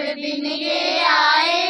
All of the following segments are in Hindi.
बार दिन ये आए,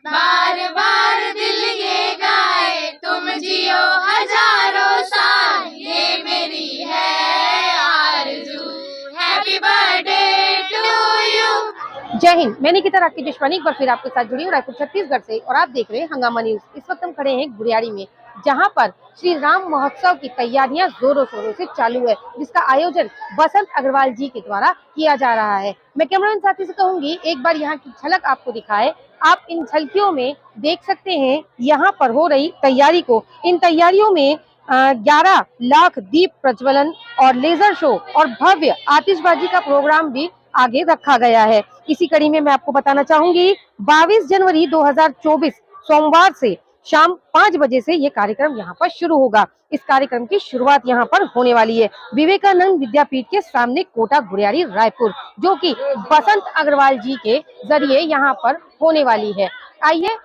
बार बार दिल ये गाए, तुम जियो हजारों साल, ये मेरी है आरज़ू। Happy birthday to you. Jai Hind. मैं निकिता राकेश देशवानी एक बार फिर आपके साथ जुड़ी हूँ रायपुर छत्तीसगढ़ से, और आप देख रहे हैं हंगामा न्यूज। इस वक्त हम खड़े हैं गुड़ियाड़ी में, जहां पर श्री राम महोत्सव की तैयारियां जोरों शोरों से चालू है, जिसका आयोजन बसंत अग्रवाल जी के द्वारा किया जा रहा है। मैं कैमरामैन साथी से कहूंगी एक बार यहाँ की झलक आपको दिखाए। आप इन झलकियों में देख सकते हैं यहाँ पर हो रही तैयारी को। इन तैयारियों में 11 लाख दीप प्रज्वलन और लेजर शो और भव्य आतिशबाजी का प्रोग्राम भी आगे रखा गया है। इसी कड़ी में मैं आपको बताना चाहूंगी 22 जनवरी 2024 सोमवार से शाम 5 बजे से ये कार्यक्रम यहाँ पर शुरू होगा। इस कार्यक्रम की शुरुआत यहाँ पर होने वाली है विवेकानंद विद्यापीठ के सामने, कोटा गुड़ियाड़ी रायपुर, जो कि बसंत अग्रवाल जी के जरिए यहाँ पर होने वाली है। आइए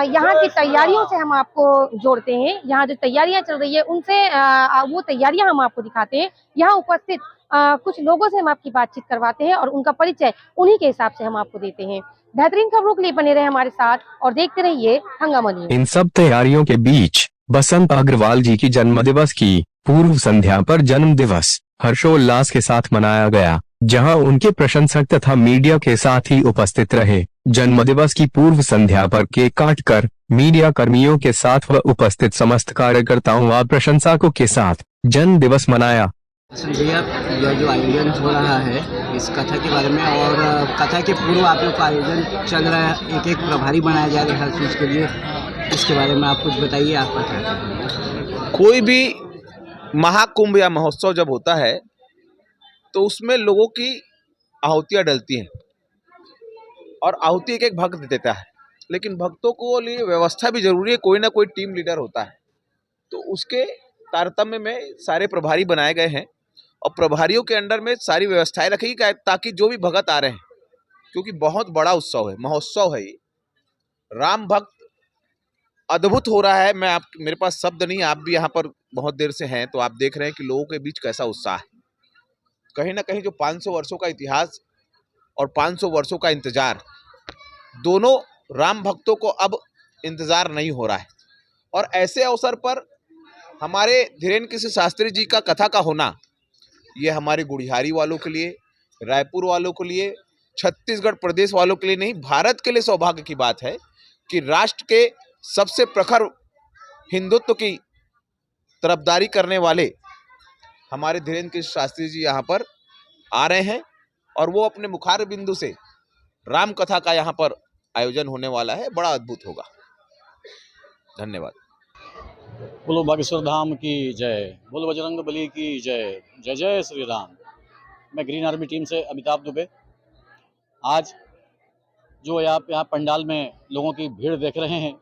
यहाँ की तैयारियों से हम आपको जोड़ते हैं। यहाँ जो तैयारियां चल रही है उनसे वो तैयारियां हम आपको दिखाते हैं। यहाँ उपस्थित कुछ लोगों से हम आपकी बातचीत करवाते हैं और उनका परिचय उन्हीं के हिसाब से हम आपको देते हैं। बेहतरीन खबरों के लिए बने रहे हमारे साथ और देखते रहिए हंगामा न्यूज। इन सब तैयारियों के बीच बसंत अग्रवाल जी की जन्म दिवस की पूर्व संध्या पर जन्म दिवस हर्षोल्लास के साथ मनाया गया, जहां उनके प्रशंसक तथा मीडिया के साथ ही उपस्थित रहे। जन्म दिवस की पूर्व संध्या पर केक काटकर मीडिया कर्मियों के साथ व उपस्थित समस्त कार्यकर्ताओं व प्रशंसकों के साथ जन्म दिवस मनाया। भैया, यह जो आयोजन हो रहा है इस कथा के बारे में, और कथा के पूर्व आप लोग का आयोजन चल रहा है, एक एक प्रभारी बनाया जा रहा है हर चीज़ के लिए, इसके बारे में आप कुछ बताइए। आपका क्या कहना है? कोई भी महाकुंभ या महोत्सव जब होता है तो उसमें लोगों की आहुतियाँ डलती हैं और आहुति एक एक भक्त देता है, लेकिन भक्तों को लिए व्यवस्था भी जरूरी है। कोई ना कोई टीम लीडर होता है, तो उसके तारतम्य में सारे प्रभारी बनाए गए हैं और प्रभारियों के अंडर में सारी व्यवस्थाएं रखी ताकि जो भी भक्त आ रहे हैं, क्योंकि बहुत बड़ा उत्सव है, महोत्सव है ये, राम भक्त अद्भुत हो रहा है। मेरे पास शब्द नहीं, आप भी यहाँ पर बहुत देर से हैं तो आप देख रहे हैं कि लोगों के बीच कैसा उत्साह है। कहीं ना कहीं जो 500 वर्षों का इतिहास और 500 वर्षों का इंतजार, दोनों राम भक्तों को अब इंतजार नहीं हो रहा है। और ऐसे अवसर पर हमारे धीरेन्द्र कृष्ण शास्त्री जी का कथा का होना, ये हमारे गुड़ियारी वालों के लिए, रायपुर वालों के लिए, छत्तीसगढ़ प्रदेश वालों के लिए नहीं, भारत के लिए सौभाग्य की बात है कि राष्ट्र के सबसे प्रखर हिंदुत्व की तरफदारी करने वाले हमारे धीरेन्द्र कृष्ण शास्त्री जी यहाँ पर आ रहे हैं और वो अपने मुखार बिंदु से राम कथा का यहाँ पर आयोजन होने वाला है, बड़ा अद्भुत होगा। धन्यवाद। बोलो बागेश्वर धाम की जय, बोलो बजरंग बली की जय, जय जय श्री राम। मैं ग्रीन आर्मी टीम से अमिताभ दुबे। आज जो आप यहाँ पंडाल में लोगों की भीड़ देख रहे हैं,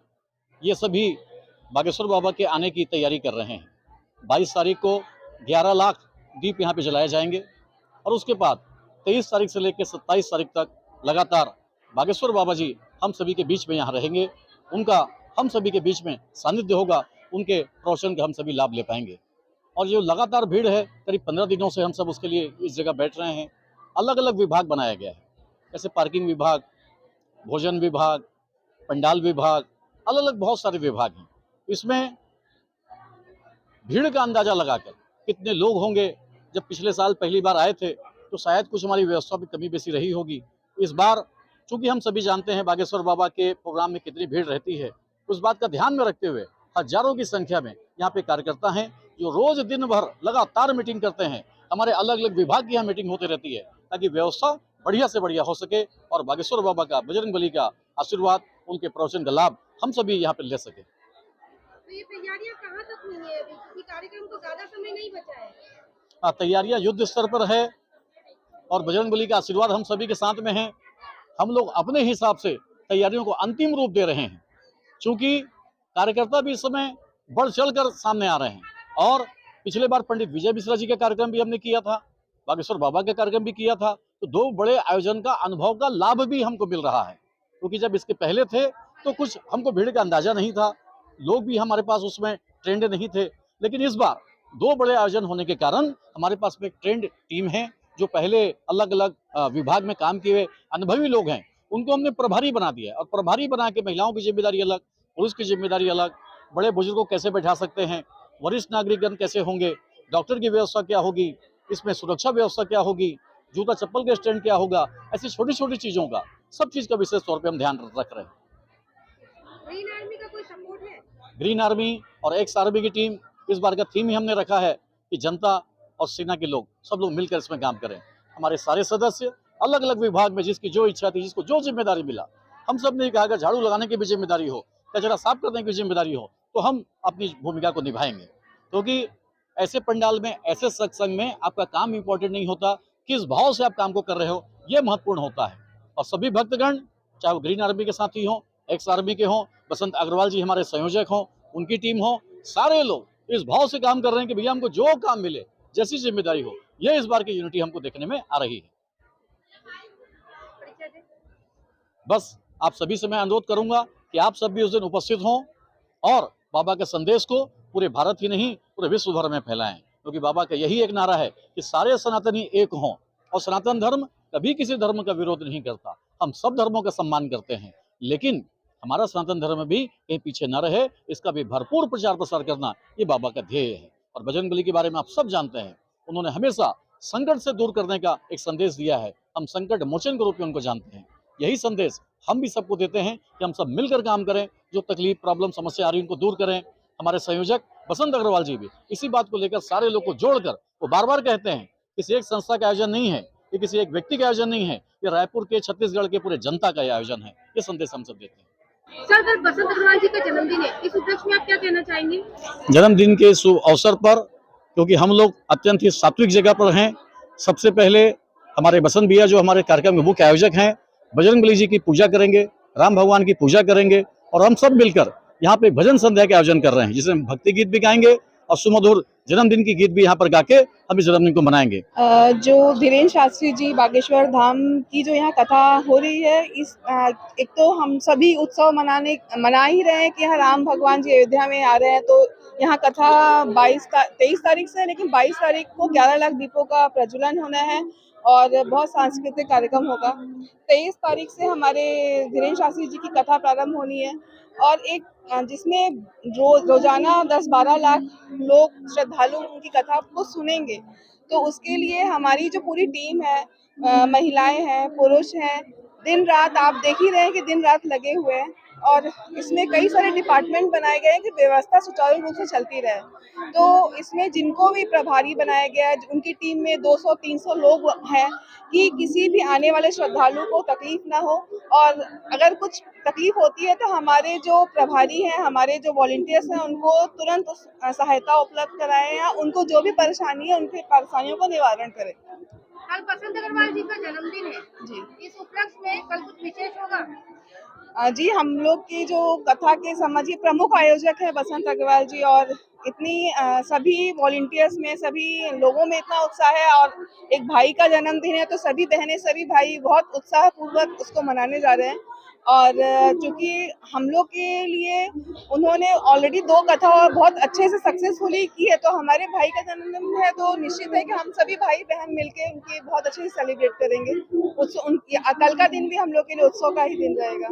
ये सभी बागेश्वर बाबा के आने की तैयारी कर रहे हैं। 22 तारीख को 11 लाख दीप यहाँ पे जलाए जाएंगे और उसके बाद 23 तारीख से लेकर 27 तारीख तक लगातार बागेश्वर बाबा जी हम सभी के बीच में यहाँ रहेंगे। उनका हम सभी के बीच में सानिध्य होगा, उनके प्रवचन का हम सभी लाभ ले पाएंगे। और जो लगातार भीड़ है, करीब 15 दिनों से हम सब उसके लिए इस जगह बैठ रहे हैं। अलग अलग विभाग बनाया गया है, जैसे पार्किंग विभाग, भोजन विभाग, पंडाल विभाग, अलग अलग बहुत सारे विभाग हैं। इसमें भीड़ का अंदाजा लगाकर कितने लोग होंगे, जब पिछले साल पहली बार आए थे तो शायद कुछ हमारी व्यवस्था में कमी बेसी रही होगी। इस बार चूंकि हम सभी जानते हैं बागेश्वर बाबा के प्रोग्राम में कितनी भीड़ रहती है, उस बात का ध्यान में रखते हुए हजारों की संख्या में यहाँ पे कार्यकर्ता हैं जो रोज दिन भर लगातार मीटिंग करते हैं। हमारे अलग अलग विभाग की यहाँ मीटिंग होती रहती है ताकि व्यवस्था बढ़िया से बढ़िया हो सके और बागेश्वर बाबा का, बजरंग बली का आशीर्वाद, उनके प्रवचन का लाभ हम सभी यहाँ पे ले सके। तो ये तैयारियां कहाँ तक हुई है? अभी क्योंकि कार्यक्रम को ज्यादा समय नहीं बचा है। तैयारियां युद्ध स्तर पर है और बजरंग बली का आशीर्वाद हम सभी के साथ में है। हम लोग अपने हिसाब से तैयारियों को अंतिम रूप दे रहे हैं, क्योंकि कार्यकर्ता भी इस समय बढ़ चढ़ कर सामने आ रहे हैं। और पिछले बार पंडित विजय मिश्रा जी का कार्यक्रम भी हमने किया था, बागेश्वर बाबा का कार्यक्रम भी किया था, तो 2 बड़े आयोजन का अनुभव का लाभ भी हमको मिल रहा है। क्योंकि जब इसके पहले थे तो कुछ हमको भीड़ का अंदाजा नहीं था, लोग भी हमारे पास उसमें ट्रेंड नहीं थे, लेकिन इस बार 2 बड़े आयोजन होने के कारण हमारे पास में एक ट्रेंड टीम है जो पहले अलग अलग विभाग में काम किए हुए अनुभवी लोग हैं, उनको हमने प्रभारी बना दिया है। और प्रभारी बना के महिलाओं की जिम्मेदारी अलग, पुरुष की जिम्मेदारी अलग, बड़े बुजुर्गों को कैसे बैठा सकते हैं, वरिष्ठ नागरिकगण कैसे होंगे, डॉक्टर की व्यवस्था क्या होगी, इसमें सुरक्षा व्यवस्था क्या होगी, जूता चप्पल के स्टैंड क्या होगा, ऐसी छोटी छोटी चीज़ों का, सब चीज़ का विशेष तौर पर हम ध्यान रख रहे हैं। ग्रीन आर्मी का कोई सपोर्ट है? ग्रीन आर्मी और एक्स आर्मी की टीम, इस बार का थीम ही हमने रखा है कि जनता और सेना के लोग सब लोग मिलकर इसमें काम करें। हमारे सारे सदस्य अलग अलग विभाग में जिसकी जो इच्छा थी, जिसको जो जिम्मेदारी मिला, हम सब ने कहा अगर झाड़ू लगाने की भी जिम्मेदारी हो, कचरा साफ करने की जिम्मेदारी हो, तो हम अपनी भूमिका को निभाएंगे। क्योंकि ऐसे पंडाल में, ऐसे सत्संग में आपका काम इंपॉर्टेंट नहीं होता, किस भाव से आप काम को कर रहे हो ये महत्वपूर्ण होता है। और सभी भक्तगण, चाहे वो ग्रीन आर्मी के साथी हों, एक्स आर्मी के हों, बसंत अग्रवाल जी हमारे संयोजक हों, उनकी टीम हो, सारे लोग इस भाव से काम कर रहे हैं कि भैया हमको जो काम मिले, जैसी जिम्मेदारी हो, ये इस बार की यूनिटी हमको देखने में आ रही है। बस आप सभी से मैं अनुरोध करूंगा कि आप सब भी उस दिन उपस्थित हों और बाबा के संदेश को पूरे भारत ही नहीं पूरे विश्व भर में फैलाएं। क्योंकि बाबा का यही एक नारा है कि सारे सनातनी एक हों, और सनातन धर्म कभी किसी धर्म का विरोध नहीं करता, हम सब धर्मों का सम्मान करते हैं, लेकिन हमारा सनातन धर्म भी कहीं पीछे न रहे, इसका भी भरपूर प्रचार प्रसार करना ये बाबा का ध्येय है। और बजरंगबली के बारे में आप सब जानते हैं, उन्होंने हमेशा संकट से दूर करने का एक संदेश दिया है, हम संकट मोचन के रूप में उनको जानते हैं। यही संदेश हम भी सबको देते हैं कि हम सब मिलकर काम करें, जो तकलीफ, प्रॉब्लम, समस्या आ रही है उनको दूर करें। हमारे संयोजक बसंत अग्रवाल जी भी इसी बात को लेकर सारे लोग को जोड़कर, वो बार बार कहते हैं किसी एक संस्था का आयोजन नहीं है, ये किसी एक व्यक्ति का आयोजन नहीं है, ये रायपुर के, छत्तीसगढ़ के पूरे जनता का आयोजन है। ये संदेश हम सब देते हैं। सर, कल बसंत अग्रवाल जी का जन्मदिन है, इस उपलक्ष्य में आप क्या कहना चाहेंगे? जन्मदिन के शुभ अवसर पर, क्योंकि हम लोग अत्यंत ही सात्विक जगह पर हैं, सबसे पहले हमारे बसंत भैया जो हमारे कार्यक्रम के मुख्य आयोजक हैं, बजरंगबली जी की पूजा करेंगे, राम भगवान की पूजा करेंगे, और हम सब मिलकर यहाँ पे भजन संध्या के आयोजन कर रहे हैं, जिसमें भक्ति गीत भी गाएंगे और सुमधुर जन्मदिन की गीत भी यहाँ पर गा के हम इस जन्मदिन को मनाएंगे। जो धीरेन्द्र शास्त्री जी बागेश्वर धाम की जो यहाँ कथा हो रही है, इस एक तो हम सभी उत्सव मना ही रहे हैं कि यहाँ राम भगवान जी अयोध्या में आ रहे हैं, तो यहाँ कथा 23 तारीख से, लेकिन 22 तारीख को 11 लाख दीपों का प्रज्वलन होना है और बहुत सांस्कृतिक कार्यक्रम होगा। 23 तारीख से हमारे धीरेन्द्र शास्त्री जी की कथा प्रारंभ होनी है, और एक जिसमें रोजाना 10-12 लाख लोग श्रद्धालु उनकी कथा को सुनेंगे। तो उसके लिए हमारी जो पूरी टीम है, महिलाएं हैं, पुरुष हैं, दिन रात आप देख ही रहे हैं कि दिन रात लगे हुए हैं, और इसमें कई सारे डिपार्टमेंट बनाए गए हैं कि व्यवस्था सुचारू रूप से चलती रहे। तो इसमें जिनको भी प्रभारी बनाया गया है, उनकी टीम में 200-300 लोग हैं कि किसी भी आने वाले श्रद्धालु को तकलीफ ना हो, और अगर कुछ तकलीफ होती है तो हमारे जो प्रभारी हैं, हमारे जो वॉलंटियर्स हैं, उनको तुरंत सहायता उपलब्ध कराएं या उनको जो भी परेशानी है उनकी परेशानियों का निवारण करें। कल बसंत अग्रवाल जी का जन्मदिन है जी, इस उपलक्ष्य में कल कुछ विशेष होगा? जी, हम लोग की जो कथा के समझिए प्रमुख आयोजक है बसंत अग्रवाल जी, और इतनी सभी वॉलंटियर्स में, सभी लोगों में इतना उत्साह है, और एक भाई का जन्मदिन है तो सभी बहनें, सभी भाई बहुत उत्साह पूर्वक उसको मनाने जा रहे हैं। और चूँकि हम लोग के लिए उन्होंने ऑलरेडी 2 कथा बहुत अच्छे से सक्सेसफुली की है, तो हमारे भाई का जन्मदिन है तो निश्चित है कि हम सभी भाई बहन मिलके उनकी बहुत अच्छे से सेलिब्रेट करेंगे। कल का दिन भी हम लोग के लिए उत्सव का ही दिन रहेगा।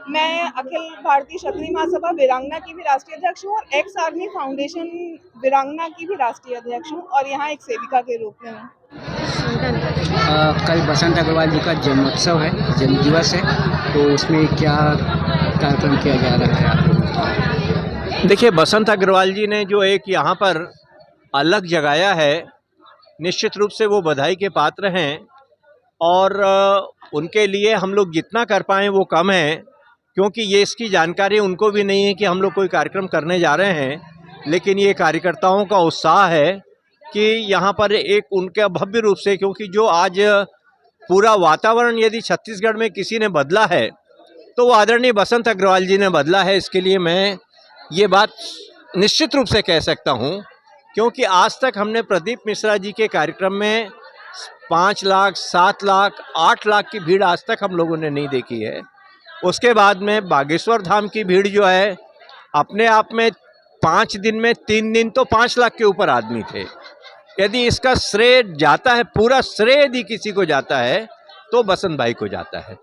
मैं अखिल भारतीय क्षत्रिय महासभा वीरांगना की भी राष्ट्रीय अध्यक्ष हूँ, और एक्स आर्मी फाउंडेशन वीरांगना की भी राष्ट्रीय अध्यक्ष हूँ, और यहाँ एक सेविका के रूप में हूँ। कल बसंत अग्रवाल जी का जन्मोत्सव है, जन्म दिवस है, तो उसमें क्या कार्यक्रम किया जा रहा है आप? देखिए, बसंत अग्रवाल जी ने जो एक यहाँ पर अलग जगाया है, निश्चित रूप से वो बधाई के पात्र हैं, और उनके लिए हम लोग जितना कर पाएँ वो कम है, क्योंकि ये इसकी जानकारी उनको भी नहीं है कि हम लोग कोई कार्यक्रम करने जा रहे हैं। लेकिन ये कार्यकर्ताओं का उत्साह है कि यहाँ पर एक उनके भव्य रूप से, क्योंकि जो आज पूरा वातावरण यदि छत्तीसगढ़ में किसी ने बदला है तो वो आदरणीय बसंत अग्रवाल जी ने बदला है। इसके लिए मैं ये बात निश्चित रूप से कह सकता हूँ, क्योंकि आज तक हमने प्रदीप मिश्रा जी के कार्यक्रम में 5 लाख, 7 लाख, 8 लाख की भीड़ आज तक हम लोगों ने नहीं देखी है। उसके बाद में बागेश्वर धाम की भीड़ जो है, अपने आप में 5 दिन में 3 दिन तो 5 लाख के ऊपर आदमी थे। यदि इसका श्रेय जाता है, पूरा श्रेय यदि किसी को जाता है तो बसंत भाई को जाता है।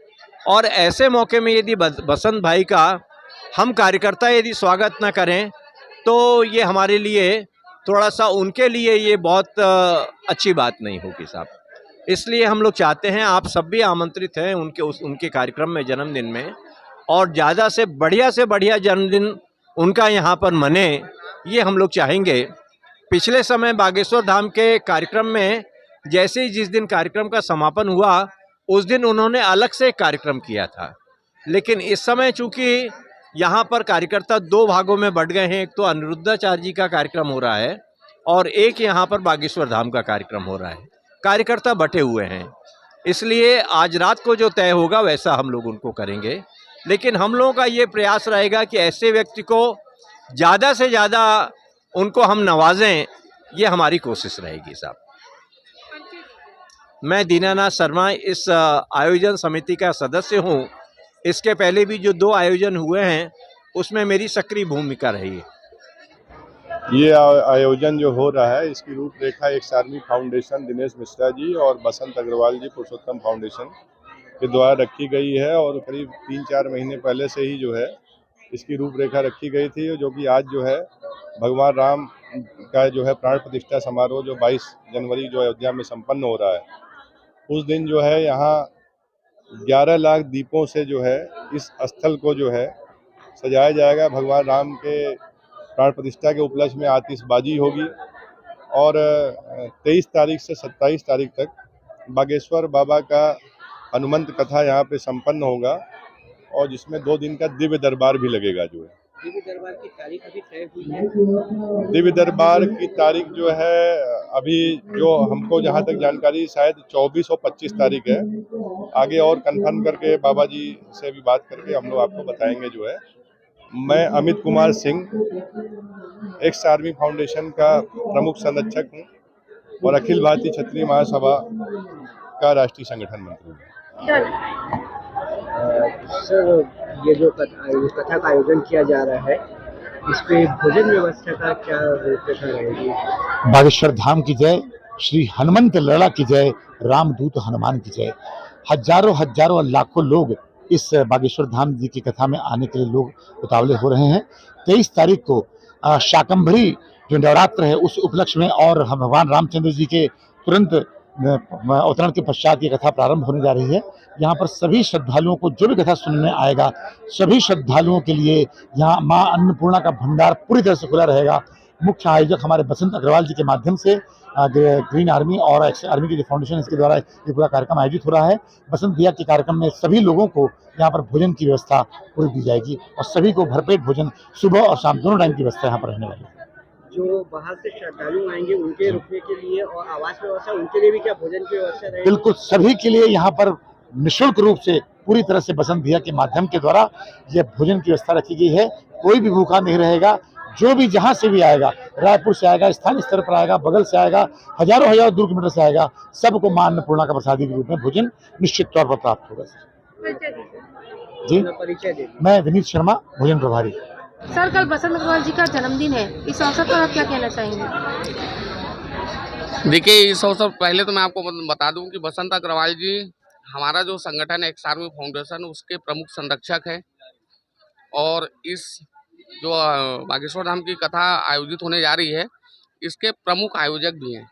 और ऐसे मौके में यदि बसंत भाई का हम कार्यकर्ता यदि स्वागत न करें तो ये हमारे लिए थोड़ा सा, उनके लिए ये बहुत अच्छी बात नहीं होगी साहब। इसलिए हम लोग चाहते हैं, आप सब भी आमंत्रित हैं उनके कार्यक्रम में, जन्मदिन में, और ज़्यादा से बढ़िया जन्मदिन उनका यहाँ पर मने, ये हम लोग चाहेंगे। पिछले समय बागेश्वर धाम के कार्यक्रम में जैसे ही जिस दिन कार्यक्रम का समापन हुआ उस दिन उन्होंने अलग से एक कार्यक्रम किया था, लेकिन इस समय चूंकि यहाँ पर कार्यकर्ता दो भागों में बंट गए हैं, एक तो अनिरुद्धाचार्य जी का कार्यक्रम हो रहा है और एक यहाँ पर बागेश्वर धाम का कार्यक्रम हो रहा है, कार्यकर्ता बटे हुए हैं। इसलिए आज रात को जो तय होगा वैसा हम लोग उनको करेंगे, लेकिन हम लोगों का ये प्रयास रहेगा कि ऐसे व्यक्ति को ज़्यादा से ज़्यादा उनको हम नवाजें, ये हमारी कोशिश रहेगी साहब। मैं दीनानाथ शर्मा इस आयोजन समिति का सदस्य हूँ। इसके पहले भी जो 2 आयोजन हुए हैं उसमें मेरी सक्रिय भूमिका रही है। ये आयोजन जो हो रहा है इसकी रूपरेखा ex army foundation Dinesh Mishra ji और बसंत अग्रवाल जी पुरुषोत्तम फाउंडेशन के द्वारा रखी गई है, और करीब 3-4 महीने पहले से ही जो है इसकी रूपरेखा रखी गई थी, जो कि आज जो है भगवान राम का जो है प्राण प्रतिष्ठा समारोह जो 22 जनवरी जो अयोध्या में संपन्न हो रहा है, उस दिन जो है यहाँ 11 लाख दीपों से जो है इस स्थल को जो है सजाया जाएगा। भगवान राम के प्राण प्रतिष्ठा के उपलक्ष्य में आतिशबाजी होगी और 23 तारीख से 27 तारीख तक बागेश्वर बाबा का हनुमंत कथा यहाँ पे संपन्न होगा, और जिसमें 2 दिन का दिव्य दरबार भी लगेगा। जो है दिव्य दरबार की तारीख अभी तय हुई है? दिव्य दरबार की तारीख जो है अभी जो हमको जहाँ तक जानकारी शायद 24 और 25 तारीख है। आगे और कंफर्म करके बाबा जी से भी बात करके हम लोग आपको बताएंगे। जो है मैं Amit Kumar Singh x army foundation का प्रमुख संरक्षक हूँ और अखिल भारतीय क्षत्रिय महासभा का राष्ट्रीय संगठन मंत्री हूँ। सर, ये जो कथा का आयोजन किया जा रहा है, इस पे भोजन व्यवस्था का क्या रूपरेखा रहेगी? बागेश्वर धाम की जय, श्री हनुमंत लड़ा की जय, रामदूत हनुमान की जय। हजारों लाखों लोग इस बागेश्वर धाम जी की कथा में आने के लिए लोग उतावले हो रहे हैं। 23 तारीख को शाकंभरी जो नवरात्र है उस उपलक्ष्य में और भगवान रामचंद्र जी के तुरंत अवतरण के पश्चात ये कथा प्रारंभ होने जा रही है। यहाँ पर सभी श्रद्धालुओं को जो भी कथा सुनने आएगा, सभी श्रद्धालुओं के लिए यहाँ माँ अन्नपूर्णा का भंडार पूरी तरह से खुला रहेगा। मुख्य आयोजक हमारे बसंत अग्रवाल जी के माध्यम से ग्रीन आर्मी और एक्स आर्मी की जो फाउंडेशन इसके द्वारा ये पूरा कार्यक्रम आयोजित हो रहा है। बसंत भैया के कार्यक्रम में सभी लोगों को यहाँ पर भोजन की व्यवस्था पूरी दी जाएगी और सभी को भरपेट भोजन सुबह और शाम दोनों टाइम की व्यवस्था यहाँ पर रहने वाली है। जो बाहर से श्रद्धालु आएंगे उनके रुकने के लिए और आवास व्यवस्था, उनके लिए भी क्या भोजन की व्यवस्था रहेगी? बिल्कुल, सभी के लिए यहाँ पर निःशुल्क रूप से पूरी तरह से बसंत भैया के माध्यम के द्वारा यह भोजन की व्यवस्था रखी गई है। कोई भी भूखा नहीं रहेगा। जो भी जहाँ से भी आएगा, रायपुर से आएगा, स्थानीय स्तर पर आएगा, बगल से आएगा, हजारों दूर किलोमीटर से आएगा, सबको मां अन्नपूर्णा का प्रसादी के रूप में भोजन निश्चित तौर पर प्राप्त होगा। जी, परिचय मैं विनीत शर्मा, भोजन प्रभारी। सर, कल बसंत अग्रवाल जी का जन्मदिन है, इस अवसर पर आप क्या कहना चाहेंगे? देखिए, इस अवसर पहले तो मैं आपको बता दूं कि बसंत अग्रवाल जी हमारा जो संगठन है एक्स आर्मी फाउंडेशन, उसके प्रमुख संरक्षक है और इस जो बागेश्वर धाम की कथा आयोजित होने जा रही है इसके प्रमुख आयोजक भी हैं।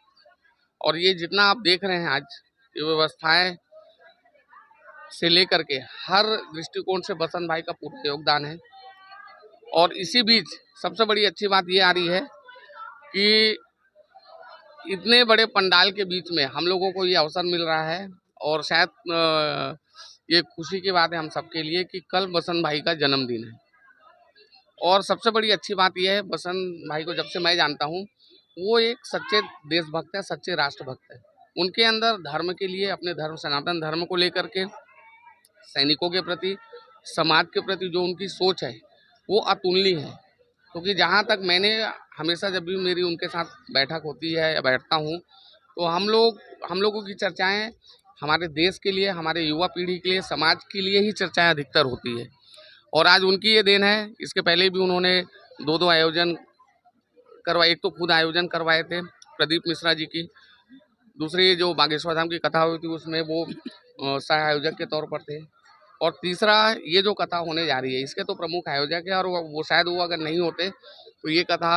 और ये जितना आप देख रहे हैं आज, ये व्यवस्थाएं से लेकर के हर दृष्टिकोण से बसंत भाई का पूरा योगदान है। और इसी बीच सबसे बड़ी अच्छी बात ये आ रही है कि इतने बड़े पंडाल के बीच में हम लोगों को ये अवसर मिल रहा है और शायद ये खुशी की बात है हम सबके लिए कि कल बसंत भाई का जन्मदिन है। और सबसे बड़ी अच्छी बात यह है, बसंत भाई को जब से मैं जानता हूँ वो एक सच्चे देशभक्त है, सच्चे राष्ट्रभक्त है। उनके अंदर धर्म के लिए, अपने धर्म सनातन धर्म को लेकर के, सैनिकों के प्रति, समाज के प्रति जो उनकी सोच है वो अतुलनीय है। क्योंकि जहाँ तक मैंने हमेशा जब भी मेरी उनके साथ बैठक होती है या बैठता हूँ तो हम लोगों की चर्चाएँ हमारे देश के लिए, हमारे युवा पीढ़ी के लिए, समाज के लिए ही चर्चाएँ अधिकतर होती है। और आज उनकी ये देन है। इसके पहले भी उन्होंने 2 आयोजन करवाए। एक तो खुद आयोजन करवाए थे प्रदीप मिश्रा जी की, दूसरी जो बागेश्वर धाम की कथा हुई थी उसमें वो सह आयोजक के तौर पर थे। और तीसरा, ये जो कथा होने जा रही है इसके तो प्रमुख आयोजक है, और वो शायद वो अगर नहीं होते तो ये कथा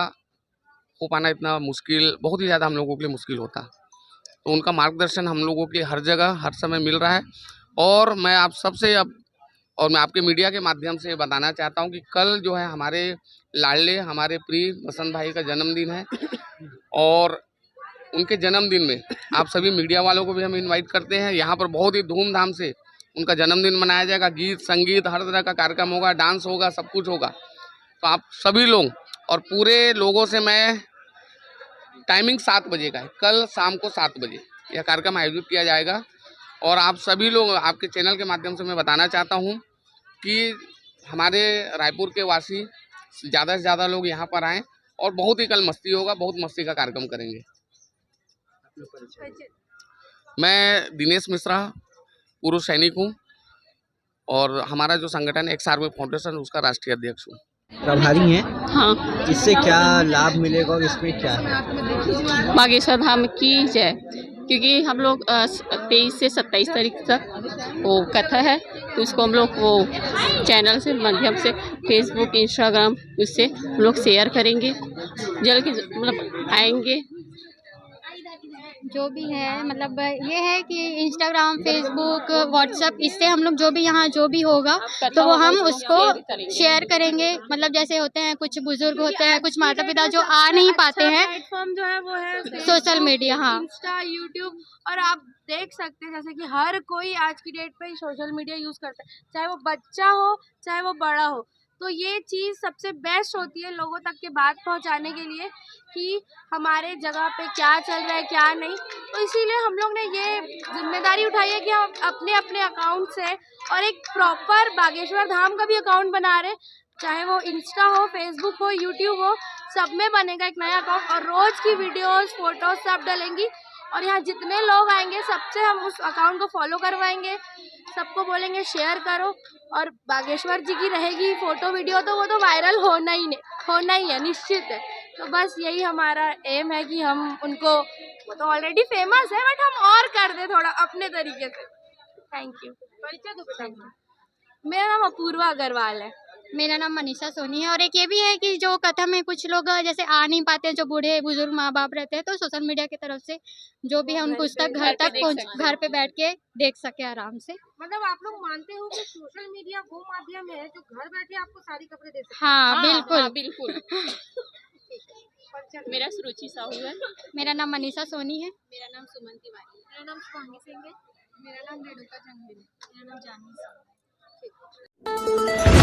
हो पाना इतना मुश्किल, बहुत ही ज़्यादा हम लोगों के लिए मुश्किल होता। तो उनका मार्गदर्शन हम लोगों के हर जगह हर समय मिल रहा है। और मैं आप सबसे और मैं आपके मीडिया के माध्यम से बताना चाहता हूं कि कल जो है हमारे लाडले, हमारे प्रिय बसंत भाई का जन्मदिन है, और उनके जन्मदिन में आप सभी मीडिया वालों को भी हम इनवाइट करते हैं। यहाँ पर बहुत ही धूमधाम से उनका जन्मदिन मनाया जाएगा, गीत संगीत हर तरह का कार्यक्रम होगा, डांस होगा, सब कुछ होगा। तो आप सभी लोग और पूरे लोगों से मैं, टाइमिंग 7 बजे का है, कल शाम को 7 बजे यह कार्यक्रम आयोजित किया जाएगा। और आप सभी लोग, आपके चैनल के माध्यम से मैं बताना चाहता हूं कि हमारे रायपुर के वासी ज़्यादा से ज़्यादा लोग यहाँ पर आएँ, और बहुत ही कल मस्ती होगा, बहुत मस्ती का कार्यक्रम करेंगे। मैं दिनेश मिश्रा, पूर्व सैनिक हूँ, और हमारा जो संगठन है एक्स आर्मी फाउंडेशन, उसका राष्ट्रीय अध्यक्ष हूँ। प्रभारी हैं, हाँ, इससे क्या लाभ मिलेगा और इसमें क्या है? बागेश्वर धाम की जय। क्योंकि हम लोग 23 से 27 तारीख तक वो कथा है, तो उसको हम लोग वो चैनल से माध्यम से फेसबुक, इंस्टाग्राम, उससे हम लोग शेयर करेंगे, जल्द मतलब आएंगे। जो भी है मतलब ये है कि इंस्टाग्राम, फेसबुक, व्हाट्सएप, इससे हम लोग जो भी यहाँ जो भी होगा तो वो हम उसको शेयर करेंगे। मतलब जैसे होते हैं कुछ बुजुर्ग होते हैं, कुछ माता पिता जो आ नहीं पाते हैं, प्लेटफॉर्म जो है वो है सोशल मीडिया, हाँ, इंस्टा, यूट्यूब। और आप देख सकते हैं जैसे कि हर कोई आज की डेट पे सोशल मीडिया यूज़ करता है, चाहे वो बच्चा हो चाहे वो बड़ा हो। तो ये चीज़ सबसे बेस्ट होती है लोगों तक के बात पहुंचाने के लिए कि हमारे जगह पे क्या चल रहा है क्या नहीं। तो इसीलिए हम लोग ने ये जिम्मेदारी उठाई है कि हम अपने अपने अकाउंट से और एक प्रॉपर बागेश्वर धाम का भी अकाउंट बना रहे, चाहे वो इंस्टा हो, फेसबुक हो, यूट्यूब हो, सब में बनेगा एक नया अकाउंट, और रोज़ की वीडियोज़, फोटोज़ सब डलेंगी। और यहाँ जितने लोग आएंगे सबसे हम उस अकाउंट को फॉलो करवाएंगे, सबको बोलेंगे शेयर करो, और बागेश्वर जी की रहेगी फ़ोटो वीडियो तो वो तो वायरल होना ही है, निश्चित है। तो बस यही हमारा एम है कि हम उनको, वो तो ऑलरेडी फेमस है बट हम और कर दें थोड़ा अपने तरीके से। Thank you. मेरा नाम अपूर्वा अग्रवाल है। मेरा नाम मनीषा सोनी है। और एक ये भी है कि जो कथा में कुछ लोग जैसे आ नहीं पाते हैं, जो बूढ़े बुजुर्ग माँ बाप रहते हैं, तो सोशल मीडिया की तरफ से जो भी है उनको उस तक घर पे बैठ के देख सके आराम से। मतलब आप लोग मानते हो कि सोशल मीडिया वो माध्यम है जो घर बैठे आपको सारी खबरें दे सकते हैं? हाँ, बिल्कुल बिल्कुल। मेरा सुरुचि साहू है। मेरा नाम मनीषा सोनी है। मेरा नाम सुमन तिवारी। मेरा नाम स्वामी सिंह है। मेरा नाम रेणुका जंगल है। मेरा नाम जानवी सिंह है।